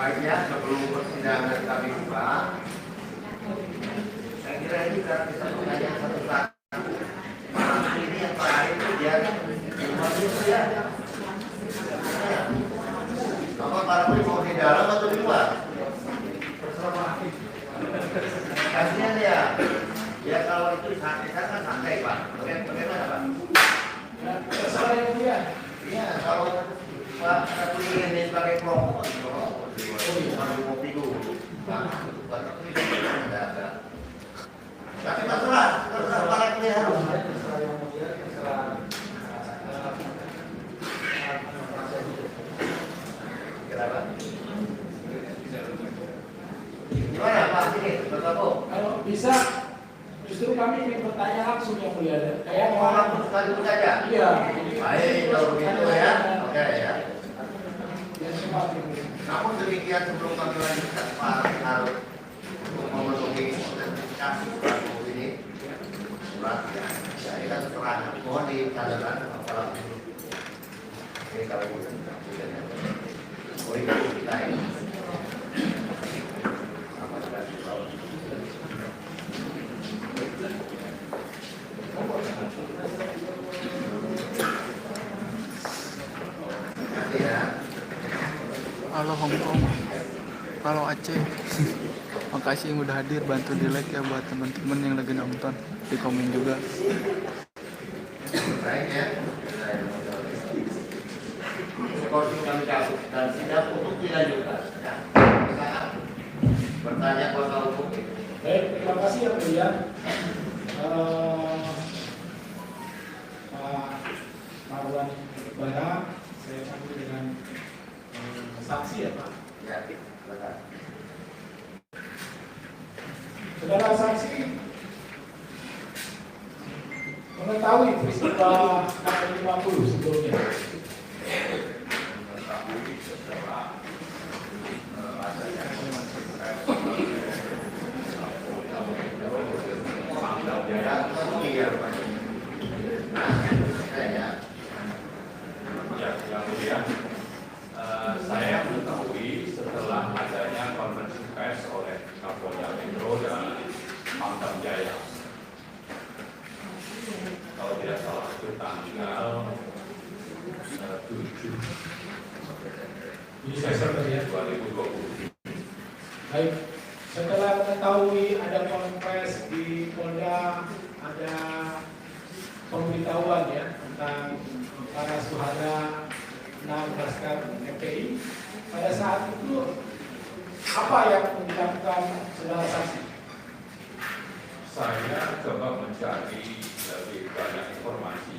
Baiknya sebelum persidangan kami buka, saya kira ini kita bisa menanya satu-satu. Ini yang terakhir itu dia manusia. Apa para mau di dalam atau di luar? Kasihan ya. Ya kalau itu santai kan santai Pak. Bagaimana Pak? Terserah yang dia. Iya kalau Pak satu ini sebagai kelompok. Kopi dulu. Tapi terserah para pilihan. Gimana Pak ini bergabung? Kalau bisa, justru kami ingin bertanya langsung yang mulia. Kayak mau langsung sekali saja. Iya. Baik kalau begitu ya. Oke ya. Ya, Namun demikian sebelum kami lanjutkan Pak harus memenuhi sertifikasi surat ini surat ya. Ini kan keterangan. Mohon ditandakan apalah ini. Oke kalau gitu. Oh itu kita ini. Halo Hongkong, halo Aceh. Makasih yang udah hadir, bantu di like ya buat teman-teman yang lagi nonton, di komen juga. Baik ya. Kursi kami cabut dan sidang untuk dilanjutkan. Ya. Bertanya kuasa hukum. baik, terima kasih yang mulia. Pak Marwan Bara, saya panggil dengan saksi ya Pak. Ya, betul. Saudara saksi mengetahui peristiwa KM50 sebelumnya. Yang mulia, saya mengetahui setelah adanya konferensi pers oleh Kapolda Metro dan Pangdam Jaya, kalau tidak salah itu tanggal 7 Desember 2020. Baik, setelah mengetahui ada konferensi di Polda, ada pemberitahuan ya tentang para suhada 6 laskar FPI. Pada saat itu apa yang dilakukan saudara saksi? Saya coba mencari lebih banyak informasi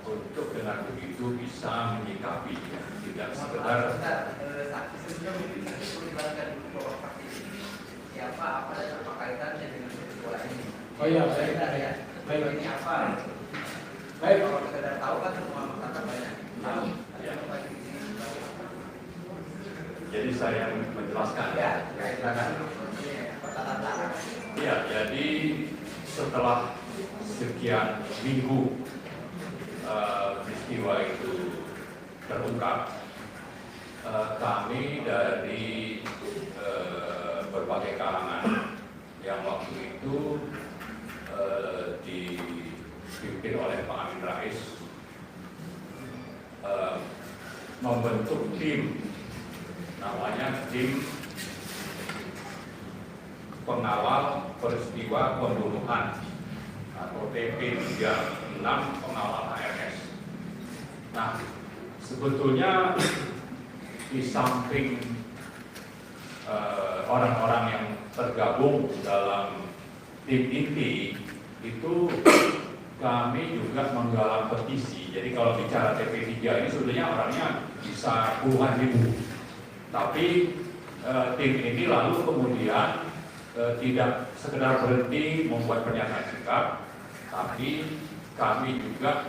untuk dengan begitu bisa menyikapi, tidak sekedar Siapa apa dan apa kaitannya dengan peristiwa ini? Oh iya, baik. Baik ini apa? Baik. Kalau sekedar tahu kan semua masyarakat banyak. Tahu. Ya. Jadi saya menjelaskan. Ya, silakan. Ya, jadi setelah sekian minggu peristiwa itu terungkap, kami dari berbagai kalangan yang waktu itu dipimpin oleh Pak Amin Rais membentuk tim, namanya tim pengawal peristiwa pembunuhan atau TP36 pengawal HRS. Nah, sebetulnya di samping orang-orang yang tergabung dalam tim inti itu, kami juga menggalang petisi. Jadi kalau bicara TP3 ini sebetulnya orangnya bisa puluhan ribu, tapi tim ini lalu kemudian tidak sekedar berhenti membuat pernyataan sikap, tapi kami juga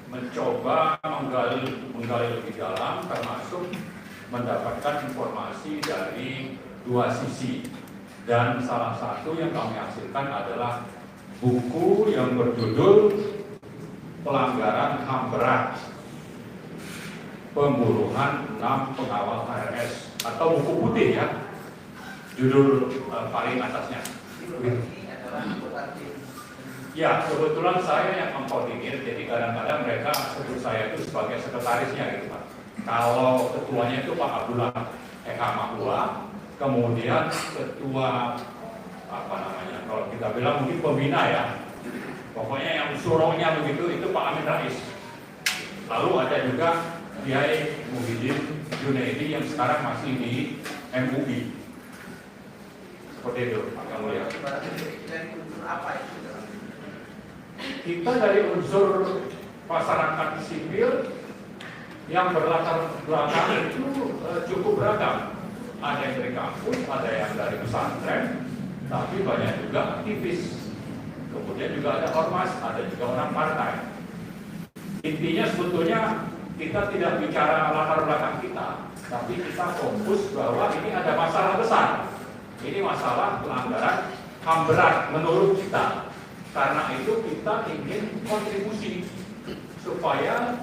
mencoba menggali lebih dalam, termasuk mendapatkan informasi dari dua sisi. Dan salah satu yang kami hasilkan adalah buku yang berjudul Pelanggaran HAM Berat, Pembunuhan 6 Pengawal HRS, atau buku putih ya, judul paling atasnya. Ya, kebetulan saya yang mengkoordinir, jadi kadang-kadang mereka sebut saya itu sebagai sekretarisnya gitu Pak. Kalau ketuanya itu Pak Abdullah Eka Mahua, kemudian ketua apa namanya, kalau kita bilang mungkin pembina ya, pokoknya yang suronya begitu itu Pak Amin Rais. Lalu ada juga Kiai Muhyiddin Junaidi yang sekarang masih di MUI. Seperti itu, Pak Yang Mulia. Kita dari unsur masyarakat sipil yang berlatar belakang itu cukup beragam. Ada yang dari kampus, ada yang dari pesantren, tapi banyak juga aktivis. Kemudian juga ada ormas, ada juga orang partai. Intinya sebetulnya kita tidak bicara latar belakang kita, tapi kita fokus bahwa ini ada masalah besar. Ini masalah pelanggaran HAM berat menurut kita. Karena itu kita ingin kontribusi supaya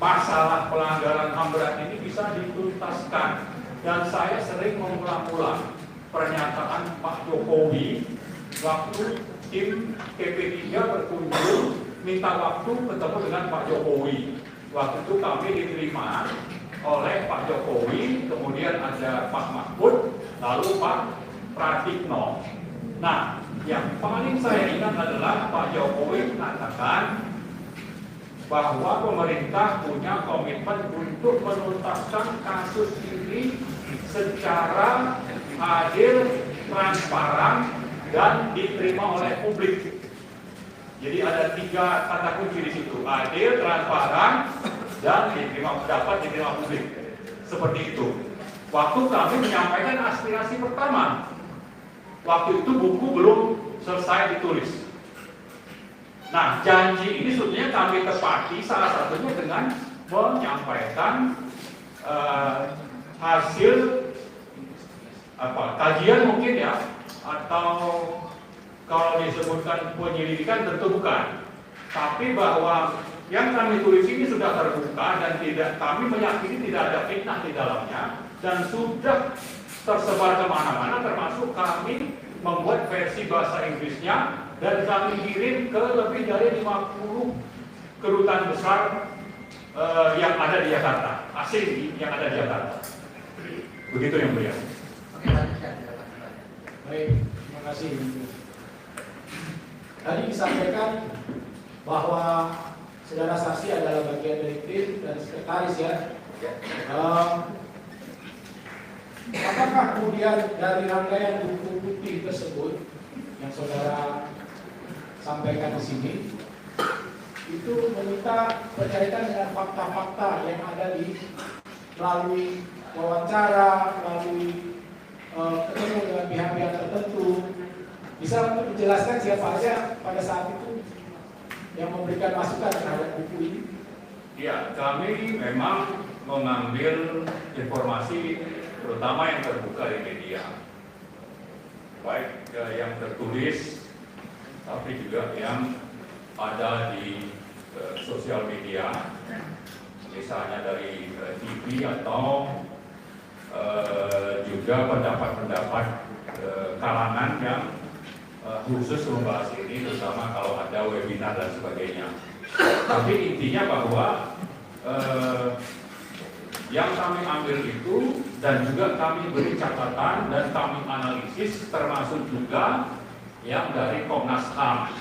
masalah pelanggaran HAM berat ini bisa dituntaskan. Dan saya sering mengulang-ulang pernyataan Pak Jokowi waktu tim PP3 berkunjung minta waktu ketemu dengan Pak Jokowi. Waktu itu kami diterima oleh Pak Jokowi, kemudian ada Pak Mahfud, lalu Pak Pratikno. Nah, yang paling saya ingat adalah Pak Jokowi mengatakan bahwa pemerintah punya komitmen untuk menuntaskan kasus ini secara adil, transparan, dan diterima oleh publik. Jadi ada 3 kata kunci di situ: adil, transparan, dan dapat diterima publik. Seperti itu. Waktu kami menyampaikan aspirasi pertama, waktu itu buku belum selesai ditulis. Nah, janji ini sebetulnya kami tepati salah satunya dengan menyampaikan hasil kajian mungkin ya, atau kalau disebutkan penyelidikan tentu bukan. Tapi bahwa yang kami tulis ini sudah terbuka dan kami meyakini tidak ada fitnah di dalamnya dan sudah tersebar kemana-mana, termasuk kami membuat versi bahasa Inggrisnya dan kami kirim ke lebih dari 50 kedutaan besar yang ada di Jakarta, asing yang ada di Jakarta. Begitu yang mulia. Baik, terima kasih. Tadi disampaikan bahwa saudara saksi adalah bagian dari tim dan sekretaris ya. Apakah kemudian dari rangkaian buku putih tersebut yang saudara sampaikan di sini itu meminta berkaitan dengan fakta-fakta yang ada melalui wawancara, melalui ketemu dengan pihak-pihak tertentu, bisa untuk menjelaskan siapa aja pada saat itu yang memberikan masukan terhadap buku ini? Ya, kami memang mengambil informasi terutama yang terbuka di media, baik yang tertulis, tapi juga yang ada di sosial media, misalnya dari TV atau juga pendapat-pendapat kalangan yang khusus membahas ini, terutama kalau ada webinar dan sebagainya. Tapi intinya bahwa yang kami ambil itu dan juga kami beri catatan dan kami analisis, termasuk juga yang dari Komnas HAM.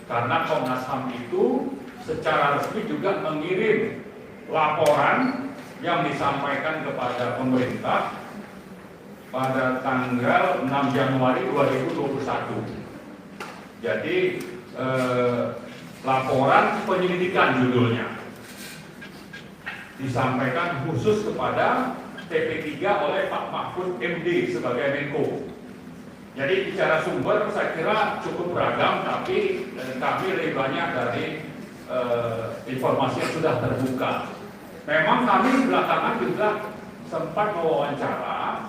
Karena Komnas HAM itu secara resmi juga mengirim laporan yang disampaikan kepada pemerintah pada tanggal 6 Januari 2021. Jadi laporan penyelidikan judulnya, disampaikan khusus kepada TP3 oleh Pak Mahfud MD sebagai Menko. Jadi bicara sumber saya kira cukup beragam, tapi kami lebih banyak dari informasi yang sudah terbuka. Memang kami belakangan juga sempat mewawancara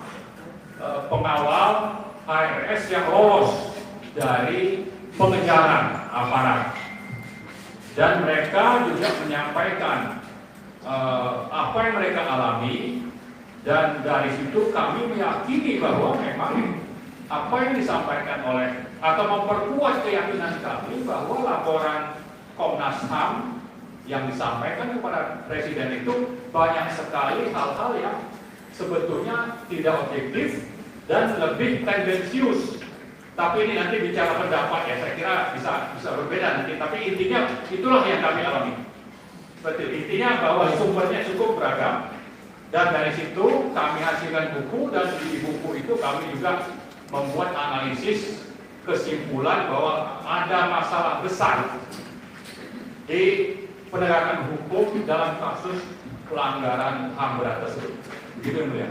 pengawal HRS yang lolos dari pengejaran aparat, dan mereka juga menyampaikan apa yang mereka alami, dan dari situ kami meyakini bahwa memang apa yang disampaikan oleh atau memperkuat keyakinan kami bahwa laporan Komnas HAM yang disampaikan kepada Presiden itu banyak sekali hal-hal yang sebetulnya tidak objektif dan lebih tendensius. Tapi ini nanti bicara pendapat ya, saya kira bisa berbeda nanti. Tapi intinya itulah yang kami alami. Betul, intinya bahwa sumbernya cukup beragam, dan dari situ kami hasilkan buku, dan di buku itu kami juga membuat analisis kesimpulan bahwa ada masalah besar di penegakan hukum dalam kasus pelanggaran HAM berat tersebut. Begitu ya.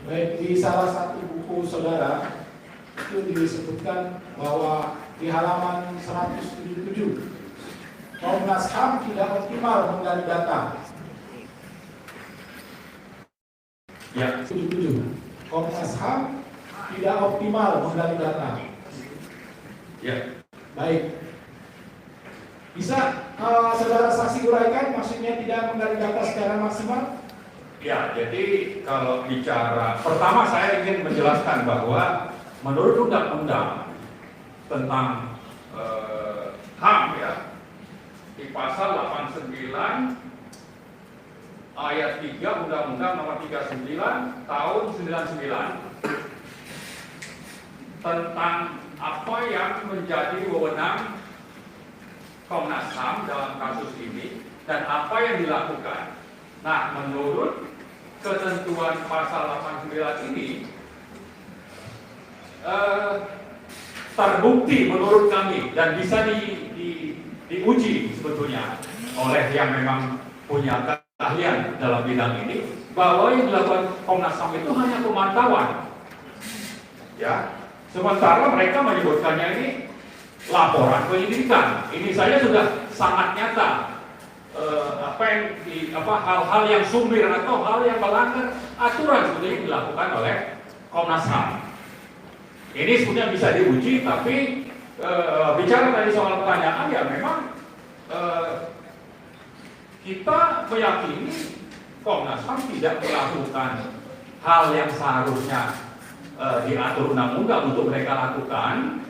Baik, di salah satu buku saudara itu disebutkan bahwa di halaman 177 Komnas HAM tidak optimal menggali data. Ya. 77 Komnas HAM tidak optimal menggali data. Ya. Baik. Bisa saudara saksi uraikan maksudnya tidak menggali data secara maksimal? Ya, jadi kalau bicara, pertama saya ingin menjelaskan bahwa menurut undang-undang tentang HAM ya, di pasal 89 ayat 3 Undang-Undang Nomor 39 tahun 99 tentang apa yang menjadi wewenang Komnas HAM dalam kasus ini dan apa yang dilakukan. Nah, menurut ketentuan pasal 89 ini terbukti menurut kami dan bisa diuji sebetulnya oleh yang memang punya keahlian dalam bidang ini, bahwa yang dilakukan Komnas HAM itu hanya pemantauan. Ya, sementara mereka menyebutkannya ini laporan penyelidikan. Ini saja sudah sangat nyata hal-hal yang sumir atau hal yang melanggar aturan sebetulnya dilakukan oleh Komnas HAM. Ini sebenarnya bisa diuji, tapi bicara tadi soal pertanyaan ya memang kita meyakini Komnas HAM tidak melakukan hal yang seharusnya diatur undang-undang untuk mereka lakukan.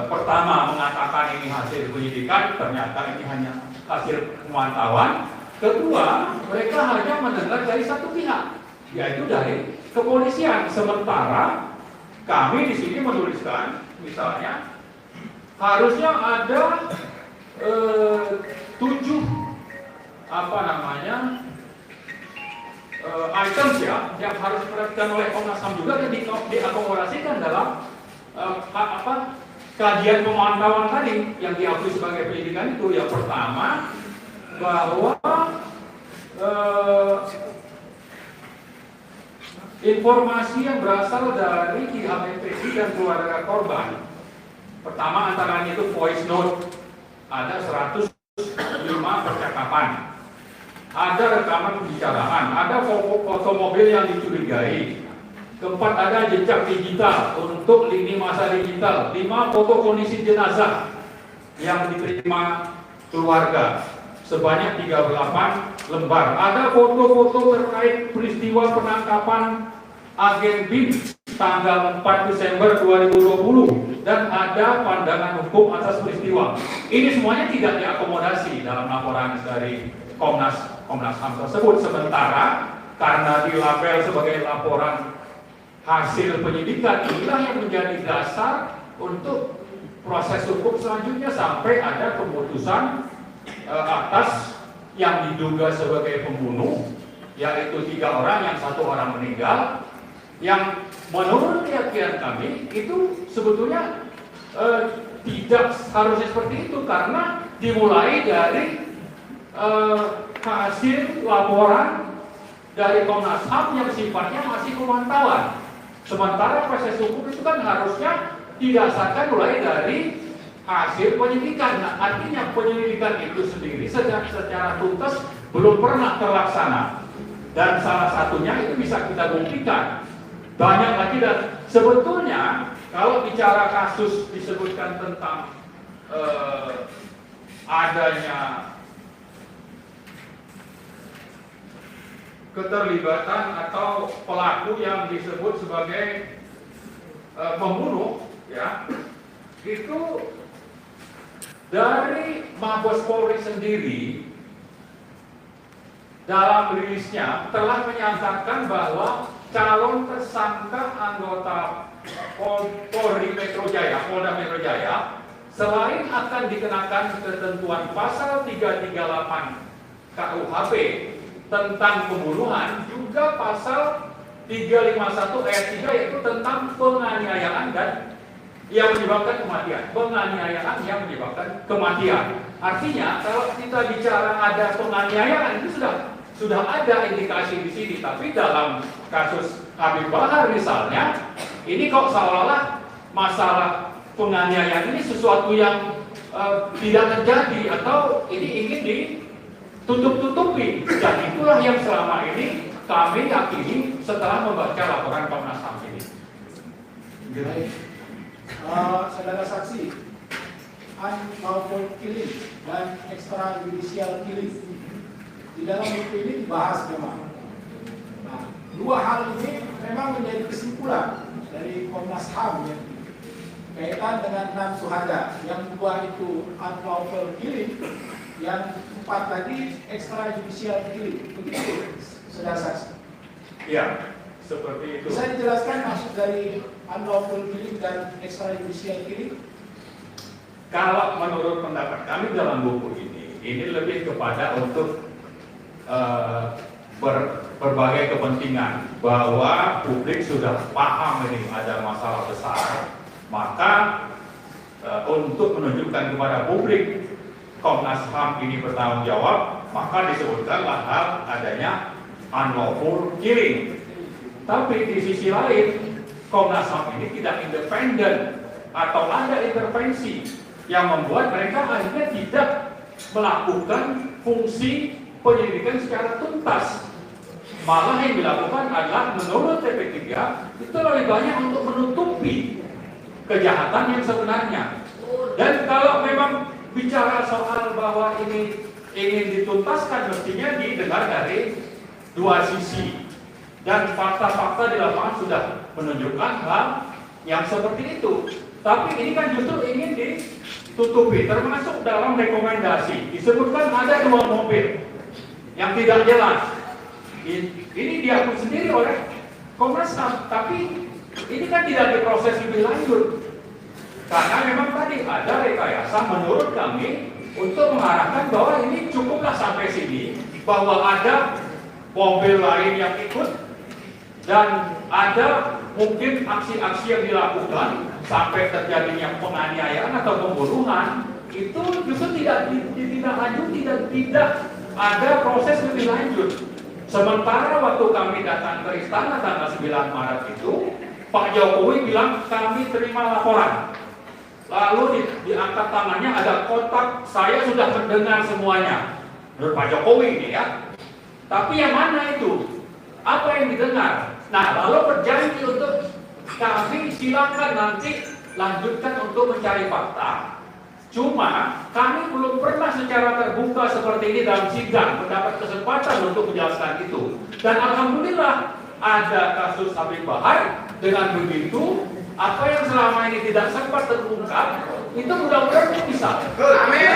Pertama, mengatakan ini hasil penyidikan, ternyata ini hanya hasil pemantauan. Kedua, mereka hanya mendengar dari satu pihak, yaitu dari kepolisian. Sementara kami di sini menuliskan, misalnya harusnya ada 7 items ya yang harus diperhatikan oleh Komnas HAM juga dan diakomodasikan dalam kajian pemantauan tadi yang diakui sebagai penyidikan itu. Yang pertama, bahwa informasi yang berasal dari pihak MPC dan keluarga korban, pertama antara itu voice note, ada 105 percakapan, ada rekaman pembicaraan, ada foto mobil yang dicurigai. Keempat, ada jejak digital untuk lini masa digital. 5, foto kondisi jenazah yang diterima keluarga sebanyak 38 lembar. Ada foto-foto terkait peristiwa penangkapan agen BIN tanggal 4 Desember 2020 dan ada pandangan hukum atas peristiwa. Ini semuanya tidak diakomodasi dalam laporan dari Komnas HAM tersebut. Sementara karena dilabel sebagai laporan hasil penyidikan, inilah yang menjadi dasar untuk proses hukum selanjutnya sampai ada keputusan atas yang diduga sebagai pembunuh, yaitu 3 orang, yang 1 orang meninggal, yang menurut keyakinan kami itu sebetulnya tidak harusnya seperti itu, karena dimulai dari hasil laporan dari Komnas HAM yang sifatnya masih pemantauan. Sementara proses hukum itu kan harusnya didasarkan mulai dari hasil penyelidikan. Nah, artinya penyelidikan itu sendiri secara tuntas belum pernah terlaksana. Dan salah satunya itu bisa kita buktikan. Banyak lagi, dan sebetulnya kalau bicara kasus disebutkan tentang adanya keterlibatan atau pelaku yang disebut sebagai pembunuh, ya, itu dari Mabes Polri sendiri dalam rilisnya telah menyatakan bahwa calon tersangka anggota Polri Metro Jaya, Polda Metro Jaya, selain akan dikenakan ketentuan pasal 338 KUHP tentang pembunuhan, juga pasal 351 ayat 3 yaitu tentang penganiayaan dan yang menyebabkan kematian. Penganiayaan yang menyebabkan kematian. Artinya kalau kita bicara ada penganiayaan itu sudah ada indikasi di sini, tapi dalam kasus Habib Bahar misalnya, ini kok seolah-olah masalah penganiayaan ini sesuatu yang tidak terjadi atau ini ingin ditutup-tutupi, dan itulah yang selama ini kami yakini setelah membaca laporan Komnas HAM ini. Baik. Saudara saksi, unlawful killing dan extrajudicial killing di dalam buku ini dibahas memang. Nah, dua hal ini memang menjadi kesimpulan dari Komnas HAM ya, kaitan dengan 6 syuhada. Yang 2 itu unlawful killing, yang 4 tadi extrajudicial killing. Begitu, saudara saksi? Ya, seperti itu. Bisa dijelaskan maksud dari unlawful killing dan extrajudicial killing? Kalau menurut pendapat kami dalam buku ini lebih kepada untuk berbagai kepentingan, bahwa publik sudah paham ini ada masalah besar, maka untuk menunjukkan kepada publik Komnas HAM ini bertanggung jawab, maka disebutkanlah hal adanya unlawful killing. Tapi di sisi lain, Komnas HAM ini tidak independen atau ada intervensi yang membuat mereka akhirnya tidak melakukan fungsi penyelidikan secara tuntas. Malah yang dilakukan adalah menurut TP3 itu lebih banyak untuk menutupi kejahatan yang sebenarnya. Dan kalau memang bicara soal bahwa ini ingin dituntaskan, mestinya didengar dari dua sisi. Dan fakta-fakta di lapangan sudah menunjukkan hal yang seperti itu. Tapi ini kan justru ingin ditutupi, termasuk dalam rekomendasi. Disebutkan ada 2 mobil yang tidak jelas. Ini diakui sendiri oleh Komnas HAM, tapi ini kan tidak diproses lebih lanjut. Karena memang tadi ada rekayasa menurut kami untuk mengarahkan bahwa ini cukuplah sampai sini, bahwa ada mobil lain yang ikut dan ada mungkin aksi-aksi yang dilakukan sampai terjadinya penganiayaan atau pembunuhan, itu justru tidak lanjut, tidak ada proses lebih lanjut. Sementara waktu kami datang ke istana tanggal 9 Maret itu, Pak Jokowi bilang kami terima laporan. Lalu diangkat tangannya, ada kotak, saya sudah mendengar semuanya. Menurut Pak Jokowi ini ya. Tapi yang mana itu? Apa yang didengar? Nah, lalu berjanji untuk kami silakan nanti lanjutkan untuk mencari fakta. Cuma kami belum pernah secara terbuka seperti ini dalam sidang mendapat kesempatan untuk menjelaskan itu. Dan alhamdulillah ada kasus Habib Bahar. Dengan begitu, apa yang selama ini tidak sempat terungkap itu mudah-mudahan bisa. Amin.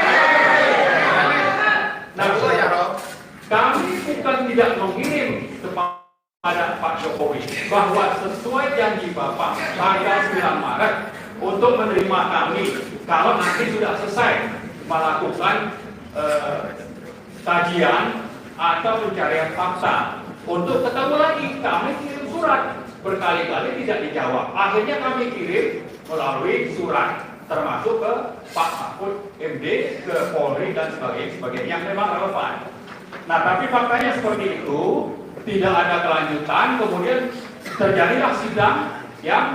Nah, kami bukan tidak mengirim kepada Pak Jokowi bahwa sesuai janji Bapak tanggal 9 Maret untuk menerima kami kalau nanti sudah selesai melakukan kajian atau pencarian fakta. Untuk ketemu lagi, kami kirim surat, berkali-kali tidak dijawab. Akhirnya kami kirim melalui surat, termasuk ke Pak Mahfud MD, ke Polri dan sebagainya yang memang relevan. Nah, tapi faktanya seperti itu, tidak ada kelanjutan, kemudian terjadilah sidang yang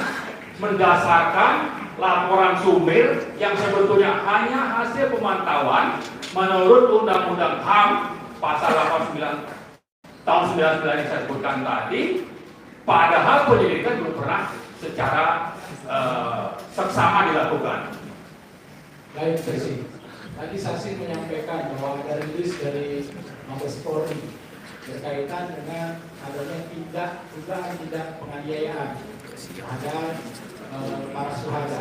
mendasarkan laporan sumber yang sebetulnya hanya hasil pemantauan menurut Undang-Undang HAM pasal 89 tahun 99 yang saya sebutkan tadi, padahal penyelidikan belum pernah secara seksama dilakukan. Baik, Presi. Tadi saksi menyampaikan bahwa ada rilis dari Mabes Polri berkaitan dengan adanya dugaan tindak penganiayaan terhadap para syuhada.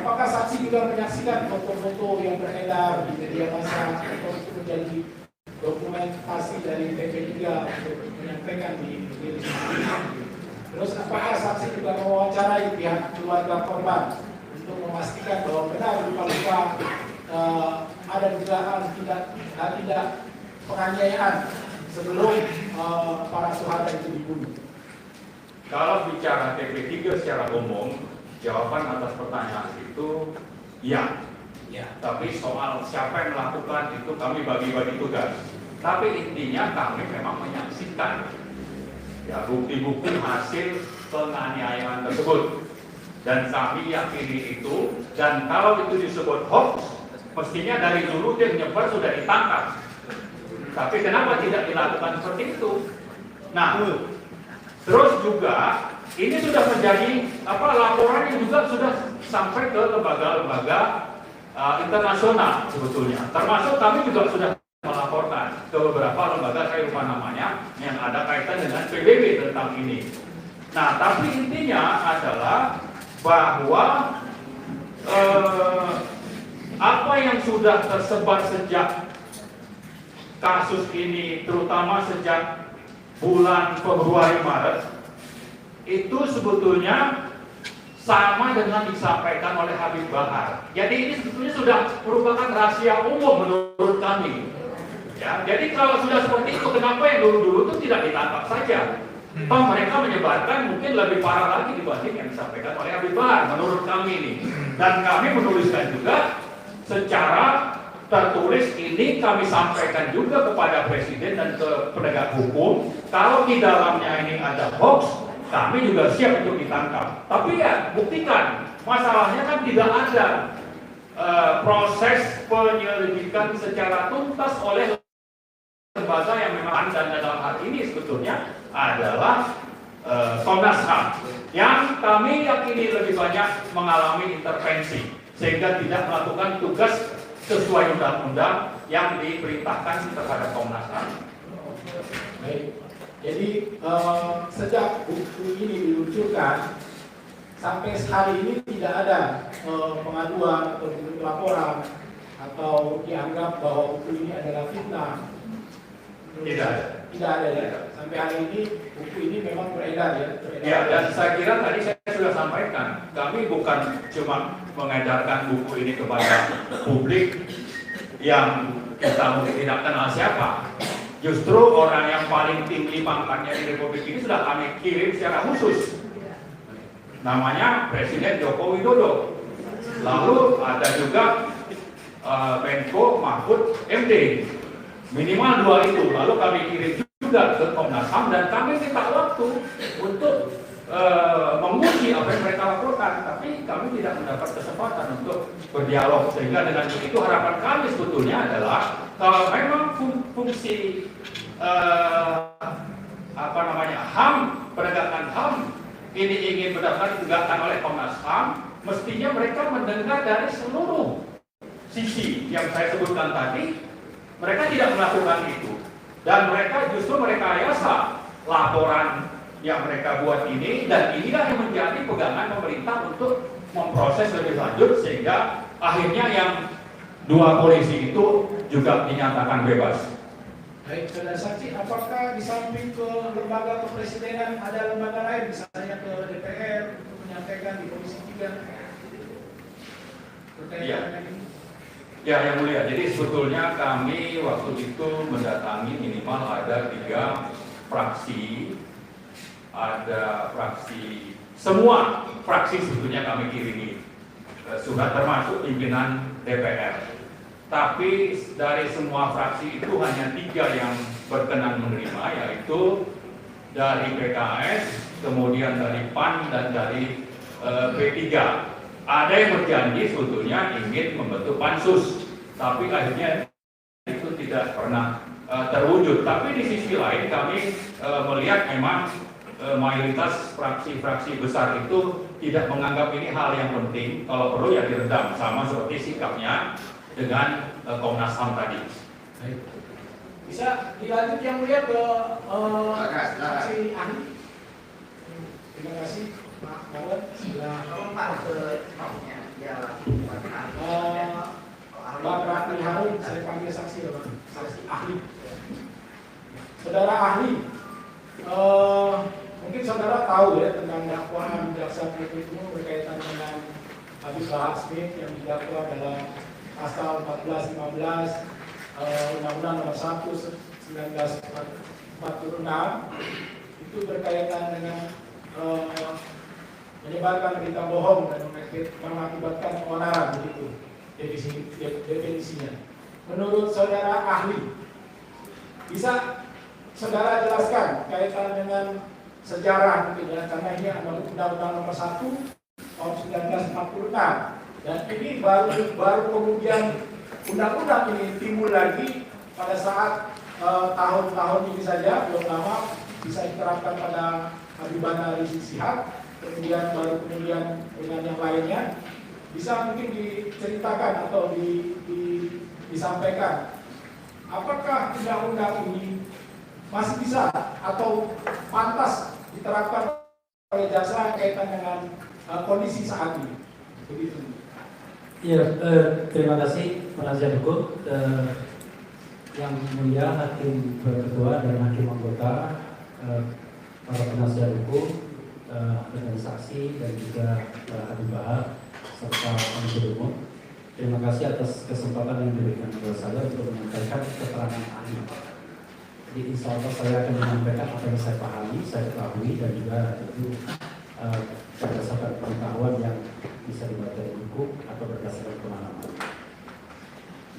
Apakah saksi juga menyaksikan foto-foto yang beredar di media massa atau itu menjadi dokumentasi dari PP3 untuk menyampaikan di rilis ini? Terus apakah saksi juga mewawancarai pihak keluarga korban untuk memastikan bahwa benar luka-luka ada dugaan tidak penganiayaan sebelum para syuhada itu dibunuh? Kalau bicara TP3 secara umum, jawaban atas pertanyaan itu ya. Tapi soal siapa yang melakukan itu kami bagi-bagi tugas. Tapi intinya kami memang menyaksikan ya bukti-bukti hasil penganiayaan tersebut. Dan kami yakini itu, dan kalau itu disebut hoax, mestinya dari dulu dia menyebar sudah ditangkap. Tapi kenapa tidak dilakukan seperti itu? Nah, terus juga ini sudah menjadi laporan yang juga sudah sampai ke lembaga-lembaga internasional sebetulnya. Termasuk kami juga sudah melaporkan ke beberapa lembaga, saya lupa namanya, yang ada kaitan dengan PBB tentang ini. Nah, tapi intinya adalah bahwa apa yang sudah tersebar sejak kasus ini, terutama sejak bulan Februari Maret, itu sebetulnya sama dengan disampaikan oleh Habib Bahar. Jadi ini sebetulnya sudah merupakan rahasia umum menurut kami. Ya, jadi kalau sudah seperti itu, kenapa yang dulu-dulu itu tidak ditangkap saja? Toh mereka menyebarkan mungkin lebih parah lagi dibanding yang disampaikan oleh Habib Bahar menurut kami ini. Dan kami menuliskan juga secara tertulis ini, kami sampaikan juga kepada Presiden dan ke penegak hukum, kalau di dalamnya ini ada hoax, kami juga siap untuk ditangkap. Tapi ya buktikan, masalahnya kan tidak ada proses penyelidikan secara tuntas oleh lembaga yang memang, dan dalam hal ini sebetulnya adalah Komnas HAM, yang kami yakini lebih banyak mengalami intervensi sehingga tidak melakukan tugas sesuai undang-undang yang diperintahkan terhadap Komnas HAM. Baik. Jadi sejak buku ini diluncurkan sampai hari ini tidak ada pengaduan atau laporan atau dianggap bahwa buku ini adalah fitnah. Tidak ada ya. Sampai hari ini buku ini memang beredar ya. Ya, dan saya kira tadi saya sudah sampaikan, kami bukan cuma mengedarkan buku ini kepada publik yang kita mungkin tidak kenal siapa. Justru orang yang paling tinggi pangkatnya di Republik ini sudah kami kirim secara khusus. Namanya Presiden Joko Widodo. Lalu ada juga Menko Mahfud MD. Minimal dua itu. Lalu kami kirim juga ke Komnas HAM dan kami minta waktu untuk menguji apa yang mereka laporkan. Tapi kami tidak mendapat kesempatan untuk berdialog. Sehingga dengan begitu harapan kami sebetulnya adalah kalau memang fungsi HAM, penegakan HAM ini ingin benar-benar ditegakkan oleh Komnas HAM, mestinya mereka mendengar dari seluruh sisi yang saya sebutkan tadi. Mereka tidak melakukan itu, dan mereka justru merekayasa laporan yang mereka buat ini, dan inilah yang menjadi pegangan pemerintah untuk memproses lebih lanjut sehingga akhirnya yang dua polisi itu juga dinyatakan bebas. Baik, saudara saksi, apakah di samping ke lembaga kepresidenan ada lembaga lain, misalnya ke DPR untuk menyampaikan di Komisi 3 terkait dengan ini? Ya, yang mulia. Jadi sebetulnya kami waktu itu mendatangi minimal ada 3 fraksi, ada fraksi, semua fraksi sebetulnya kami kirimi sudah termasuk pimpinan DPR. Tapi dari semua fraksi itu hanya 3 yang berkenan menerima, yaitu dari PKS, kemudian dari PAN dan dari P3. Ada yang berjanji sebetulnya ingin membentuk pansus, tapi akhirnya itu tidak pernah terwujud. Tapi di sisi lain kami melihat memang mayoritas fraksi-fraksi besar itu tidak menganggap ini hal yang penting. Kalau perlu ya diredam, sama seperti sikapnya dengan Komnas HAM tadi. Baik. Bisa dilanjut yang mulia ke saksi ahli. Terima kasih Pak Kawan. Pak Raffi Harun, saya panggil saksi ya Pak. Saksi ahli. Saudara ahli, mungkin saudara tahu ya tentang dakwaan jaksa penuntut umum berkaitan dengan Habib Bahar Smith yang didakwa dalam pasal 1415 Undang-Undang Nomor 1 1946 itu berkaitan dengan menyebarkan berita bohong dan mengakibatkan keonaran, begitu definisinya. Menurut saudara ahli, bisa saudara jelaskan kaitan dengan sejarah mungkin ya, karena ini ada Undang-Undang Nomor 1 tahun 1946 dan ini baru kemudian undang-undang ini timbul lagi pada saat tahun-tahun ini saja, belum lama bisa diterapkan pada Habibana Rizik Syihab, kemudian dengan yang lainnya. Bisa mungkin diceritakan atau disampaikan apakah undang-undang ini masih bisa atau pantas diterapkan oleh jaksa kaitan dengan kondisi saat ini. Begitu. Ya, terima kasih penasihat hukum, yang mulia hakim berketua dan hakim anggota, para penasihat hukum, dengan saksi dan juga Habib Bahar serta penuntut umum. Terima kasih atas kesempatan yang diberikan kepada saya untuk menyampaikan keterangan ahli. Jadi insya Allah saya akan menyampaikan apa yang saya pahami, saya ketahui dan juga itu berdasarkan pengetahuan yang bisa dibaca dari buku atau berdasarkan pengalaman.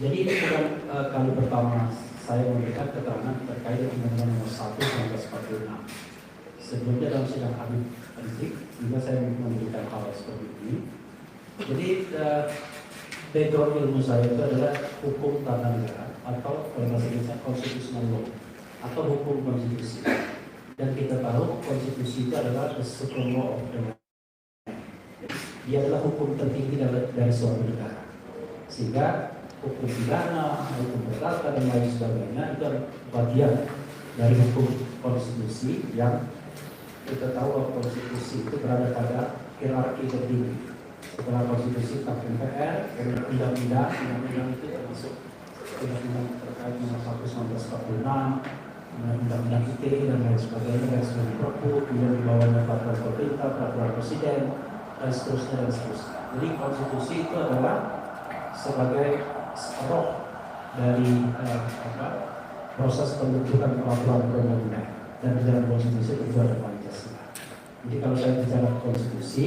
Jadi ini bukan kali pertama saya memberikan keterangan terkait dengan Undang-Undang Nomor 1 1946. Sebelumnya dalam sidang Habib Rizik juga saya memberikan hal seperti ini. Jadi background ilmu saya itu adalah hukum tata negara atau kalau bahasa Indonesia constitutional law atau hukum konstitusi. Dan kita tahu konstitusi itu adalah the supreme law of the land. Dia adalah hukum tertinggi dari suatu negara. Sehingga hukum pidana, hukum perdata dan lain sebagainya itu adalah bagian dari hukum konstitusi yang kita tahu bahwa konstitusi itu berada pada hierarki tertinggi. Setelah konstitusi tentang MPR, undang-undang itu termasuk undang-undang terkait nomor 1 1946, undang-undang ITE dan lain sebagainya, dan sebagainya Perpu, kemudian di bawahnya peraturan pemerintah, peraturan presiden, dan seterusnya dan seterusnya. Jadi konstitusi itu adalah sebagai roh dari proses pembentukan peraturan perundang-undangan, dan di dalam konstitusi itu ada Pancasila. Jadi kalau saya bicara konstitusi,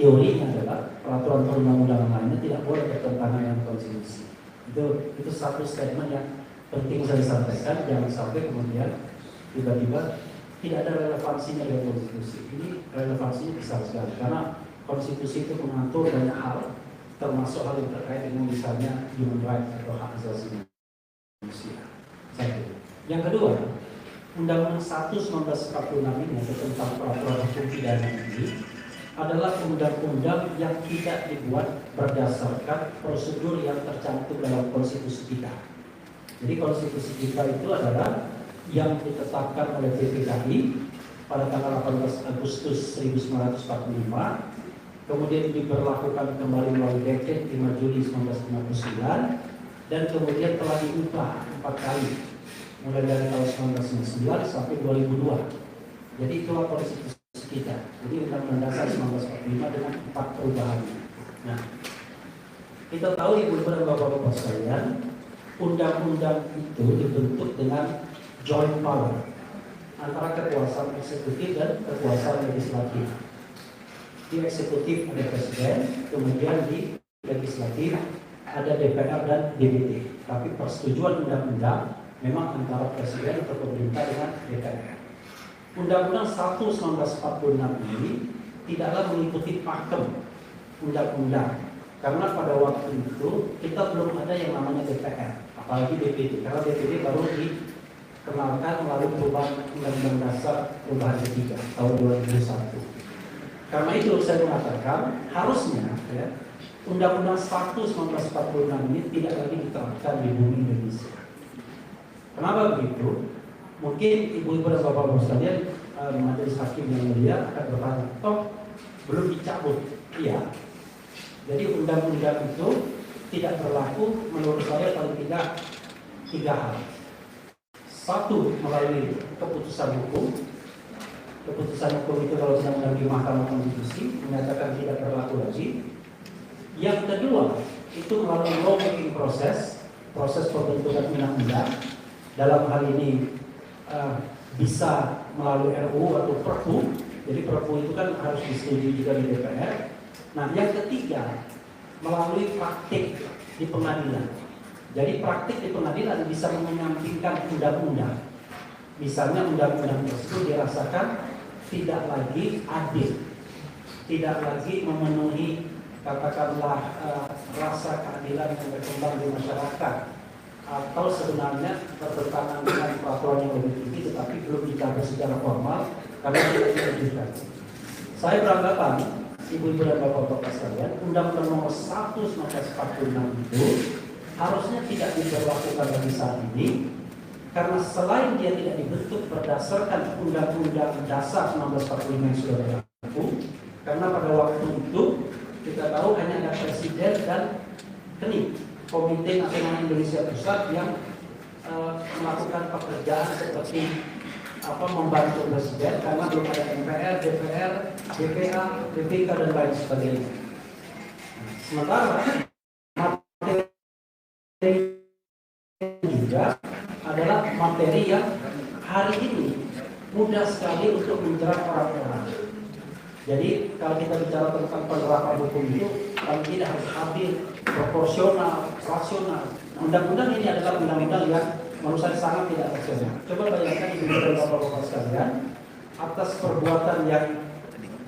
teorinya adalah peraturan perundang-undangan lainnya tidak boleh bertentangan dengan konstitusi. Itu satu statement yang penting saya sampaikan, jangan sampai kemudian tiba-tiba tidak ada relevansinya dengan konstitusi. Ini relevansinya besar sekali karena konstitusi itu mengatur banyak hal, termasuk hal yang terkait dengan misalnya human rights atau hak asasi manusia. Satu. Yang kedua, Undang-Undang 1 1946 ini tentang peraturan hukum pidana ini adalah undang-undang yang tidak dibuat berdasarkan prosedur yang tercantum dalam konstitusi kita. Jadi konstitusi kita itu adalah yang ditetapkan oleh PPKI pada tanggal 18 Agustus 1945, kemudian diberlakukan kembali melalui dekret 5 Juli 1959, dan kemudian telah diubah 4 kali, mulai dari tahun 1999 sampai 2002. Jadi itulah konstitusi kita. Jadi Undang-Undang Dasar 1945 dengan 4 perubahan. Nah, kita tahu ibu dan bapak-bapak sekalian, undang-undang itu dibentuk dengan joint power antara kekuasaan eksekutif dan kekuasaan legislatif. Di eksekutif ada presiden, kemudian di legislatif ada DPR dan DPD. Tapi persetujuan undang-undang memang antara presiden atau pemerintah dengan DPR. Undang-Undang 1 1946 ini tidaklah mengikuti pakem undang-undang, karena pada waktu itu kita belum ada yang namanya DPR, apalagi DPD, karena DPD baru dikenalkan melalui perubahan Undang-Undang Dasar perubahan ketiga tahun 2001. Karena itu saya mengatakan harusnya ya, Undang-Undang 1 1946 ini tidak lagi diterapkan di bumi Indonesia. Kenapa begitu? Mungkin ibu-ibu dan bapak-bapak sekalian, majelis hakim yang mulia akan bertanya, toh belum dicabut? Iya. Jadi undang-undang itu tidak berlaku menurut saya paling tidak 3 hal. 1, melalui keputusan hukum. Keputusan hukum itu kalau sedang di Mahkamah Konstitusi menyatakan tidak berlaku lagi. Yang kedua, itu melalui lawmaking proses pembentukan undang-undang. Dalam hal ini bisa melalui RUU atau Perpu. Jadi Perpu itu kan harus disetujui juga di DPR. Nah, yang ketiga, melalui praktik di pengadilan. Jadi praktik di pengadilan bisa menyampingkan undang-undang. Misalnya undang-undang tersebut dirasakan tidak lagi adil, tidak lagi memenuhi katakanlah rasa keadilan yang berkembang di masyarakat, atau sebenarnya bertentangan dengan peraturan yang lebih tinggi tetapi belum dicabut secara formal karena tidak diajukan. Saya beranggapan, ibu-ibu dan bapak-bapak sekalian, Undang-Undang Nomor 1 1946 itu harusnya tidak diberlakukan lagi saat ini, karena selain dia tidak dibentuk berdasarkan Undang-Undang Dasar 1945 yang sudah berlaku, karena pada waktu itu kita tahu hanya ada presiden dan Komite Nasional Indonesia Pusat yang melakukan pekerjaan seperti membantu presiden, karena belum ada MPR, DPR, DPA, BPK dan lain sebagainya. Sementara materi juga adalah materi yang hari ini mudah sekali untuk menjerat orang-orang. Jadi kalau kita bicara tentang penerapan hukum itu paling tidak harus adil, proporsional, rasional. Undang-undang ini adalah undang-undang yang menurut saya sangat tidak rasional. Coba bayangkan ibu dan bapak-bapak sekalian, atas perbuatan yang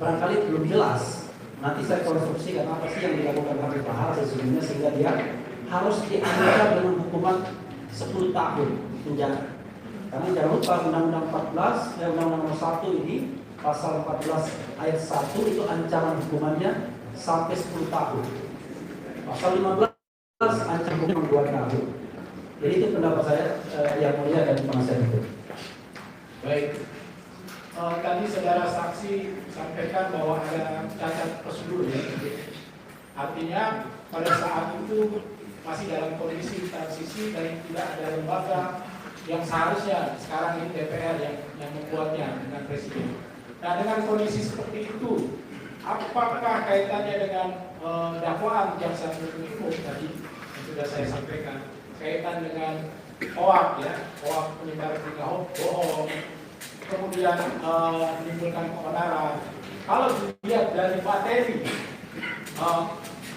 barangkali belum jelas. Nanti saya konstruksikan apa sih yang dilakukan Habib Bahar sesungguhnya sehingga dia harus diancam dengan hukuman 10 tahun penjara. Karena jangan lupa Undang-Undang 14, Undang-Undang Nomor 1 ini pasal 14 ayat 1 itu ancaman hukumannya sampai 10 tahun. Pasal 15 ancaman hukuman 2 tahun. Jadi itu pendapat saya yang mulia dan penasihat hukum. Baik. Tadi saudara saksi sampaikan bahwa ada cacat prosedur ya. Artinya pada saat itu masih dalam kondisi transisi dan tidak ada lembaga yang seharusnya sekarang ini DPR yang membuatnya dengan presiden. Nah, dengan kondisi seperti itu, apakah kaitannya dengan dakwaan jaksa penuntut umum tadi yang sudah saya sampaikan, kaitan dengan hoak ya, hoak penyebaran berita bohong, kemudian menimbulkan keonaran. Kalau dilihat dari materi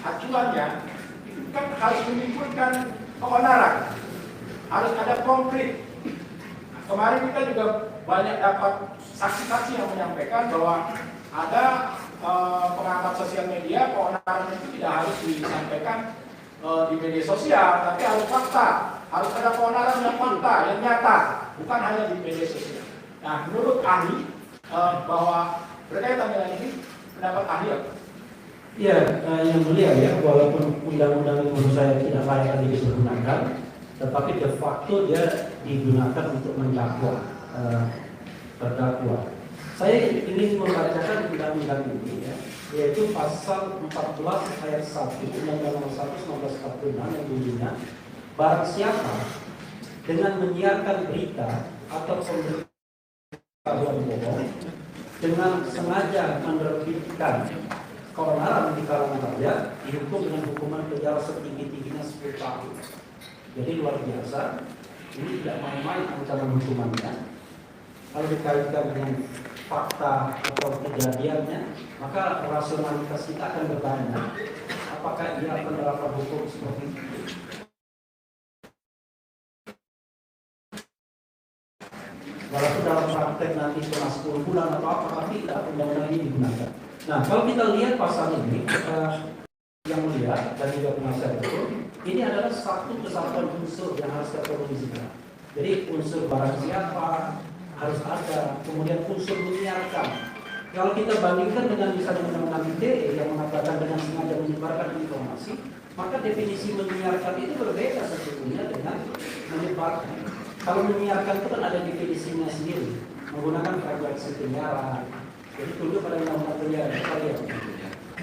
acuannya, itu kan harus menimbulkan keonaran, harus ada konkret. Nah, kemarin kita juga banyak dapat saksi-saksi yang menyampaikan bahwa ada pengamat sosial media, keonaran itu tidak harus disampaikan di media sosial, tapi harus fakta, harus ada keonaran yang fakta, yang nyata, bukan hanya di media sosial. Nah, menurut ahli bahwa berkaitan dengan ini, pendapat ahli apa? Ya, yang mulia ya, walaupun undang-undang itu menurut saya tidak layak lagi digunakan, tetapi de facto dia digunakan untuk mendakwa terdakwa. Saya ingin membacakan undang-undang ini ya, yaitu pasal 14 ayat 1 Undang-Undang Nomor 1 1946 yang bunyinya, barang siapa dengan menyiarkan berita atau pemberitahuan bohong dengan sengaja menerbitkan keonaran di kalangan rakyat, dihukum dengan hukuman penjara setinggi-tingginya 10 tahun. Jadi luar biasa, ini tidak main-main ancaman hukumannya. Kalau dikaitkan dengan fakta atau kejadiannya, maka rasionalitas kita akan bertanya, apakah ia penerapan hukum seperti itu? Lalu dalam praktek nanti setelah 10 bulan atau apa tidak undang-undang ini digunakan. Nah, kalau kita lihat pasal ini, yang mulia dan juga penasihat hukum, ini adalah satu kesatuan unsur yang harus terpenuhi. Jadi unsur barang siapa harus ada, kemudian unsur menyiarkan. Kalau kita bandingkan dengan misalnya undang-undang ITE yang mengatakan dengan sengaja menyebarkan informasi, maka definisi menyiarkan itu berbeda sesungguhnya dengan menyebarkan. Kalau menyiarkan itu kan ada definisinya sendiri, menggunakan frekuensi penyiaran. Jadi tunduk pada undang-undang penyiaran.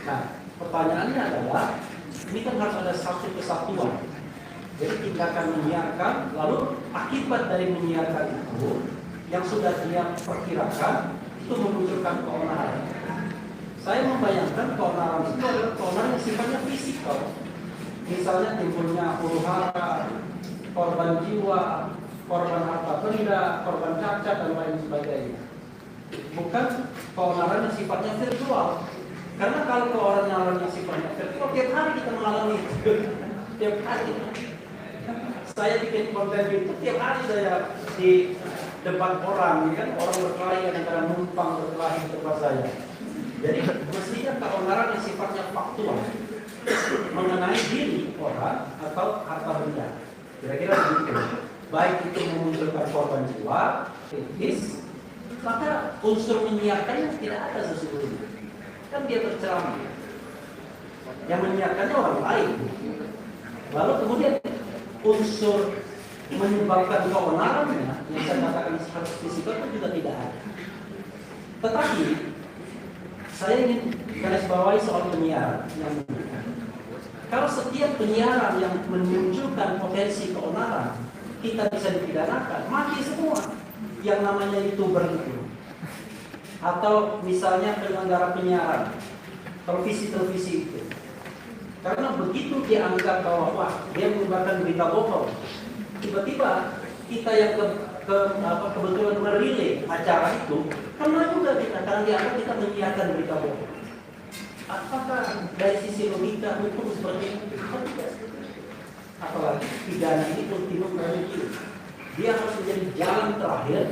Nah, pertanyaannya adalah, ini kan harus ada satu kesatuan. Jadi tindakan menyiarkan, lalu akibat dari menyiarkan itu yang sudah dia perkirakan itu memunculkan keonaran. Saya membayangkan keonaran itu adalah keonaran yang sifatnya fisikal. Misalnya timbulnya huru-hara, korban jiwa, korban harta benda, korban cacat dan lain sebagainya. Bukan keonaran yang sifatnya virtual. Karena kalau keonaran yang sifatnya virtual, tiap hari kita mengalami itu. Tiap hari. Saya bikin konten YouTube, tiap hari saya di depan orang, kan orang berkelahi kadang-kadang numpang berkelahi di tempat saya. Jadi mestinya keonaran yang sifatnya faktual mengenai diri orang atau harta benda. Kira-kira begitu. Baik itu memunculkan korban jiwa, kritis, maka unsur menyiarkannya tidak ada sesungguhnya. Kan dia berceramah. Yang menyiarkannya orang lain. Lalu kemudian unsur menyebabkan keonarannya yang saya katakan harus fisikal itu juga tidak ada. Tetapi saya ingin garis bawahi soal penyiaran yang kalau setiap penyiaran yang menunjukkan potensi keonaran kita bisa dipidanakan, mati semua yang namanya YouTuber itu. Atau misalnya penyelenggara penyiaran televisi itu. Karena begitu dianggap bahwa wah, dia menyebarkan berita bohong, tiba-tiba kita yang kebetulan merilai acara itu, karena juga kita karena dianggap kita menyiarkan berita bohong. Apakah dari sisi logika hukum seperti itu? Tidak. Apalagi pidana ini ultimum remedium. Dia harus menjadi jalan terakhir.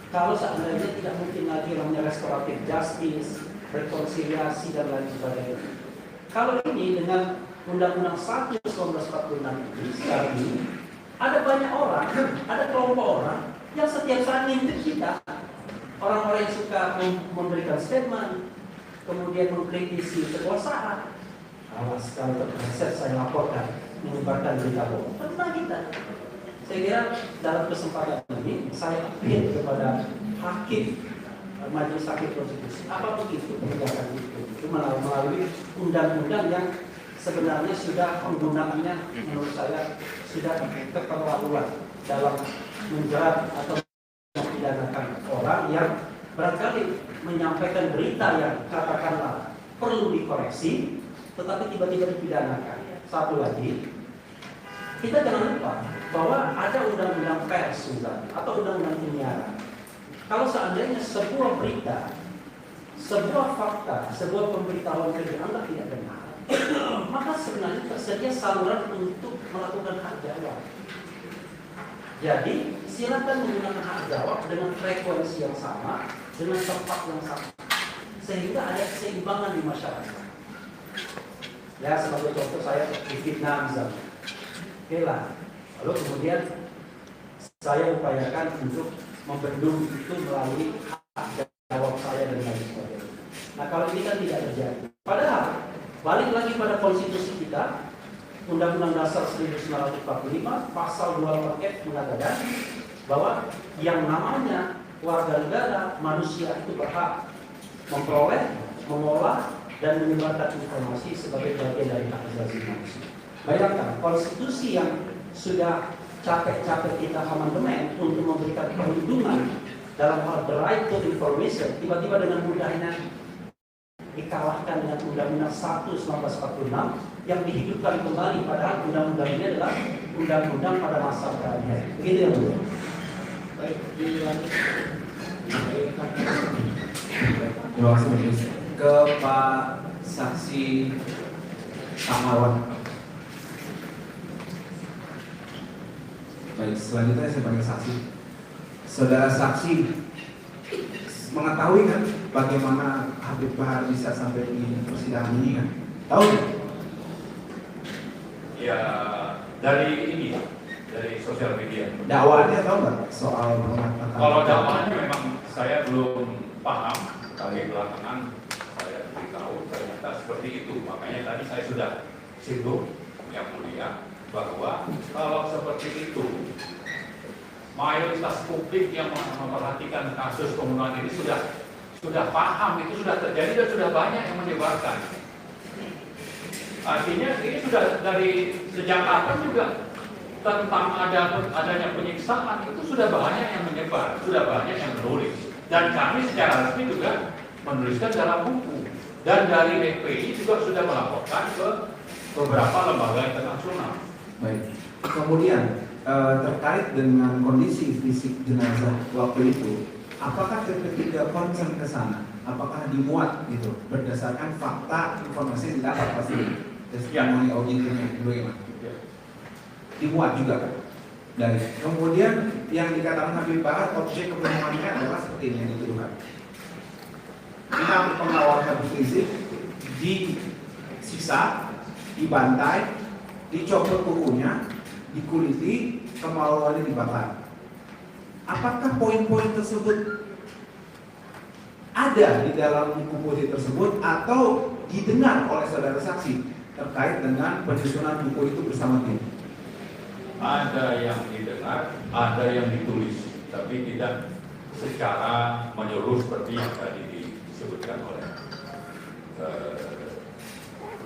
Kalau seandainya tidak mungkin lagi namanya restoratif justice, rekonsiliasi dan lain sebagainya. Kalau ini dengan Undang-Undang 1 1946 ini sekarang ini ada banyak orang, ada kelompok orang yang setiap saat ngintip kita. Orang-orang yang suka memberikan statement, kemudian mengkritisi kekuasaan. Awas kalau terpreset saya laporkan menyebarkan berita bohong. Pernah kita. Saya kira dalam kesempatan ini saya apel kepada hakim Majelis Hakim Konstitusi. Apa begitu penegakan itu melalui undang-undang yang sebenarnya sudah penggunaannya menurut saya sudah keterlaluan dalam menjerat atau memidanakan orang yang barangkali menyampaikan berita yang katakanlah perlu dikoreksi, tetapi tiba-tiba dipidanakan. Satu lagi, kita jangan lupa bahwa ada undang-undang pers juga atau undang-undang penyiaran. Kalau seandainya sebuah berita, sebuah fakta, sebuah pemberitahuan yang dianggap tidak benar, maka sebenarnya tersedia saluran untuk melakukan hak jawab. Jadi silakan menggunakan hak jawab dengan frekuensi yang sama, dengan tempat yang sama, sehingga ada keseimbangan di masyarakat. Ya, sebagai contoh saya difitnah misalnya. Oke lah. Lalu kemudian saya upayakan untuk membendung itu melalui hak jawab saya dan lain sebagainya. Nah, kalau ini kan tidak terjadi. Padahal balik lagi pada konstitusi kita, Undang-Undang Dasar 1945 pasal 2 mengatakan bahwa yang namanya warga negara manusia itu berhak memperoleh, mengolah dan menyebarkan informasi sebagai bagian dari hak asasi manusia. Bayangkan konstitusi yang sudah capek-capek kita amandemen untuk memberikan perlindungan dalam hal the right to information, tiba-tiba dengan mudahnya dikalahkan dengan Undang-Undang 1 1946 yang dihidupkan kembali, padahal undang-undang ini adalah undang-undang pada masa peralihan. Begitu ya, Bu? Baik, Terima kasih, Mas. Ke Pak Saksi Samarwan. Baik, selanjutnya saya panggil saksi. saudara saksi mengetahui kan bagaimana Habib Bahar bisa sampai di persidangan ini kan? Tahu nggak? Ya dari sosial media. Dakwaannya tahu nggak soal mengatakan? Kalau dakwaannya memang saya belum paham, tapi belakangan saya tahu ternyata seperti itu. Makanya tadi saya sudah singgung yang mulia bahwa kalau seperti itu mayoritas publik yang memperhatikan kasus pembunuhan ini sudah paham, itu sudah terjadi dan sudah banyak yang menyebarkan. Artinya ini sudah dari sejak kapan juga tentang adanya penyiksaan itu sudah banyak yang menyebar, sudah banyak yang menulis. Dan kami secara resmi juga menuliskan dalam buku. Dan dari FPI juga sudah melaporkan ke beberapa lembaga internasional. Baik. Kemudian terkait dengan kondisi fisik jenazah waktu itu, apakah ketika concern ke sana, apakah dimuat gitu berdasarkan fakta informasi yang didapat pasti testimoni objektifnya bagaimana? Dimuat juga kan? Dari kemudian yang dikatakan Habib Bahar objek kepenuhannya adalah seperti ini yang dituduhkan. 6 pengawal Habib Rizik disiksa, dibantai, dicopot kukunya, dikuliti, kemaluannya dibakar. Apakah poin-poin tersebut ada di dalam buku putih tersebut atau didengar oleh saudara saksi terkait dengan penyusunan buku itu bersama tim? Ada yang didengar, ada yang ditulis, tapi tidak secara menyeluruh seperti yang tadi disebutkan oleh